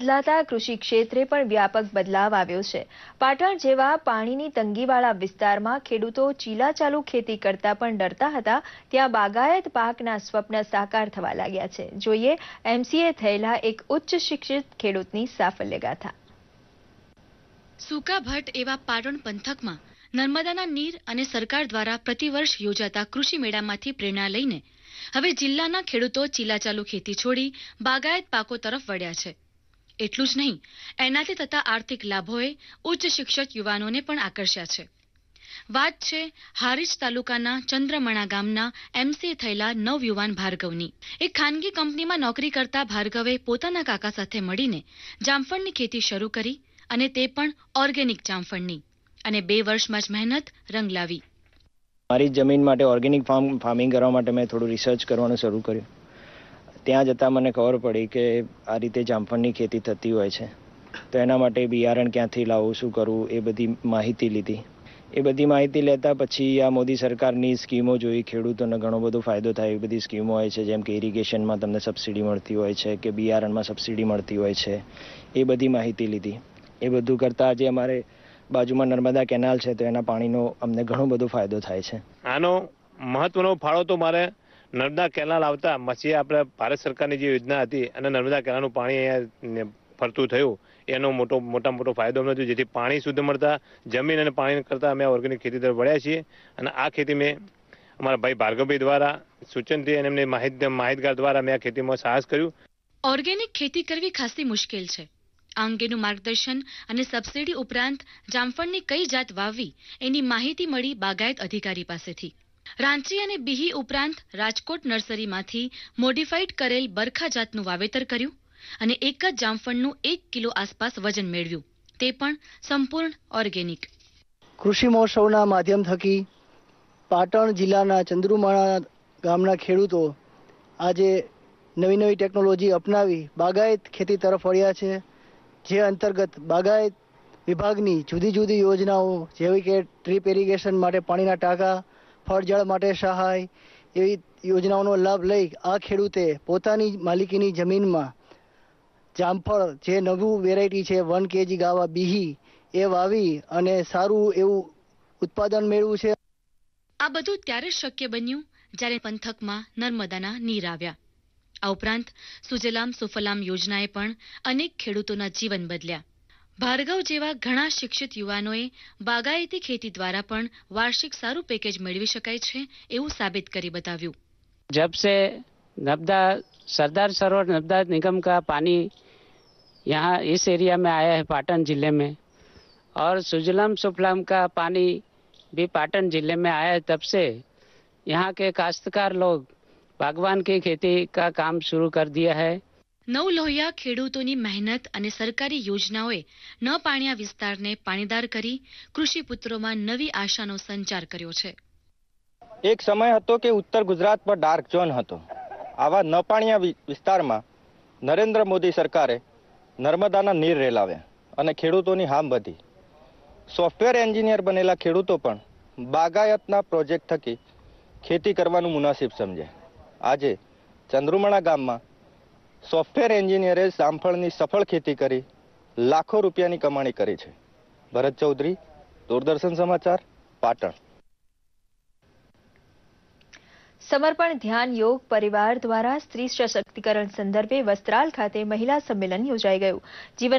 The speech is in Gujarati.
બદલાતા કૃષિ ક્ષેત્રે પણ વ્યાપક બદલાવ આવ્યો છે। પાટણ જેવા પાણીની તંગીવાળા વિસ્તારમાં ખેડૂતો ચીલાચાલુ ખેતી કરતા પણ ડરતા હતા, ત્યાં બાગાયત પાકના સ્વપ્ન સાકાર થવા લાગ્યા છે। જોઈએ MCA થયેલા એક ઉચ્ચ શિક્ષિત ખેડૂતની સાફલ્ય ગાથા। સૂકા ભટ્ટ એવા પાટણ પંથકમાં નર્મદાના નીર અને સરકાર દ્વારા પ્રતિવર્ષ યોજાતા કૃષિ મેળામાંથી પ્રેરણા લઈને હવે જિલ્લાના ખેડૂતો ચીલાચાલુ ખેતી છોડી બાગાયત પાકો તરફ વળ્યા છે। એટલું જ નહીં, એનાથી થતા આર્થિક લાભોએ ઉચ્ચ શિક્ષિત યુવાનોને પણ આકર્ષ્યા છે। વાત છે હારીજ તાલુકાના ચંદ્રમણા ગામના MCA થયેલા નવયુવાન ભાર્ગવની। એક ખાનગી કંપનીમાં નોકરી કરતા ભાર્ગવે પોતાના કાકા સાથે મળીને જામફળની ખેતી શરૂ કરી અને તે પણ ઓર્ગેનિક જામફળની, અને 2 વર્ષમાં જ મહેનત રંગ લાવી। મારી જમીન માટે ઓર્ગેનિક ફાર્મિંગ કરવા માટે મેં થોડું રિસર્ચ કરવાનું શરૂ કર્યું। ત્યાં જતાં મને ખબર પડી કે આ રીતે જામફળની ખેતી થતી હોય છે, તો એના માટે બિયારણ ક્યાંથી લાવવું, શું કરવું, એ બધી માહિતી લીધી। એ બધી માહિતી લેતા પછી આ મોદી સરકારની સ્કીમો જોઈ, ખેડૂતોને ઘણો બધો ફાયદો થાય એ બધી સ્કીમો હોય છે, જેમ કે ઇરિગેશનમાં તમને સબસિડી મળતી હોય છે કે બિયારણમાં સબસિડી મળતી હોય છે, એ બધી માહિતી લીધી। એ બધું કરતાં આજે અમારે બાજુમાં નર્મદા કેનાલ છે, તો એના પાણીનો અમને ઘણો બધો ફાયદો થાય છે। આનો મહત્વનો ફાળો તો મારે નર્મદા કેનાલ આવતા પછી આપણે ભારત સરકારની જે યોજના હતી અને નર્મદા કેનાલનું પાણી અહીંયા ફરતું થયું, એનો મોટો ફાયદો અમને થયો, જેથી પાણી શુદ્ધ મળતા જમીન અને પાણી કરતાં અમે ઓર્ગેનિક ખેતી તરફ વળ્યા છીએ। અને આ ખેતી મેં અમારા ભાઈ ભાર્ગવભાઈ દ્વારા સૂચનથી અને એમને માહિતગાર દ્વારા મેં આ ખેતીમાં સાહસ કર્યું। ઓર્ગેનિક ખેતી કરવી ખાસી મુશ્કેલ છે। આ અંગેનું માર્ગદર્શન અને સબસિડી ઉપરાંત જામફળની કઈ જાત વાવવી એની માહિતી મળી બાગાયત અધિકારી પાસેથી। રાંચી અને બિહી ઉપરાંત રાજકોટ નર્સરીમાંથી મોડિફાઈડ કરેલ બરખા જાતનું વાવેતર કર્યું અને એક જ જામફળનું 1 કિલો આસપાસ વજન મેળવ્યું, તે પણ સંપૂર્ણ ઓર્ગેનિક। કૃષિ મહોત્સવના માધ્યમ થકી પાટણ જિલ્લાના ચંદ્રુમાણા ગામના ખેડૂતો આજે નવી ટેકનોલોજી અપનાવી બાગાયત ખેતી તરફ વળ્યા છે, જે અંતર્ગત બાગાયત વિભાગની જુદી જુદી યોજનાઓ જેવી કે ડ્રીપ ઇરિગેશન માટે પાણીના ટાંકા, ફળઝાડ માટે સહાય, એવી યોજનાઓનો લાભ લઈ આ ખેડૂતે પોતાની માલિકીની જમીનમાં જામફળ, જે નવું વેરાયટી છે 1 kg ગાવા બિહી, એ વાવી અને સારું એવું ઉત્પાદન મેળવ્યું છે। આ બધું ત્યારે શક્ય બન્યું જ્યારે પંથકમાં નર્મદાના નીર આવ્યા। આ ઉપરાંત સુજલામ સુફલામ યોજનાએ પણ અનેક ખેડૂતોના જીવન બદલ્યા। ભાર્ગવ જેવા ઘણા શિક્ષિત યુવાનોએ બાગાયતી ખેતી દ્વારા પણ વાર્ષિક સારું પેકેજ મેળવી શકાય છે એવું સાબિત કરી બતાવ્યું। जब से नर्मदा सरदार सरोवर नर्मदा निगम का पानी यहाँ इस एरिया में आया है पाटन जिले में, और सुजलाम सुफलाम का पानी भी पाटन जिले में आया है, तब से यहाँ के काश्तकार लोग बागवान की खेती का काम शुरू कर दिया है। નવલોહિયા ખેડૂતોની મહેનત અને સરકારી યોજનાઓએ ન પાણિયા વિસ્તારને પાણીદાર કરી કૃષિપુત્રોમાં નવી આશાનો સંચાર કર્યો છે। એક સમય હતો કે ઉત્તર ગુજરાત પર ડાર્ક ઝોન હતો। આવા ન પાણિયા વિસ્તારમાં નરેન્દ્ર મોદી સરકારે નર્મદાના નીર રેલાવ્યા અને ખેડૂતોની હામ વધી। સોફ્ટવેર એન્જિનિયર બનેલા ખેડૂતો પણ બાગાયતના પ્રોજેક્ટ થકી ખેતી કરવાનું મુનાસિબ સમજ્યા। આજે ચંદ્રુમણા ગામમાં સોફ્ટવેર એન્જિનિયરે જામફળની સફળ ખેતી કરી લાખો રૂપિયાની કમાણી કરી છે। ભરત ચૌધરી, દૂરદર્શન સમાચાર, પાટણ। સમર્પણ ધ્યાન યોગ પરિવાર દ્વારા સ્ત્રી સશક્તિકરણ સંદર્ભે વસ્ત્રાલ ખાતે મહિલા સંમેલન યોજાઈ ગયું। જીવન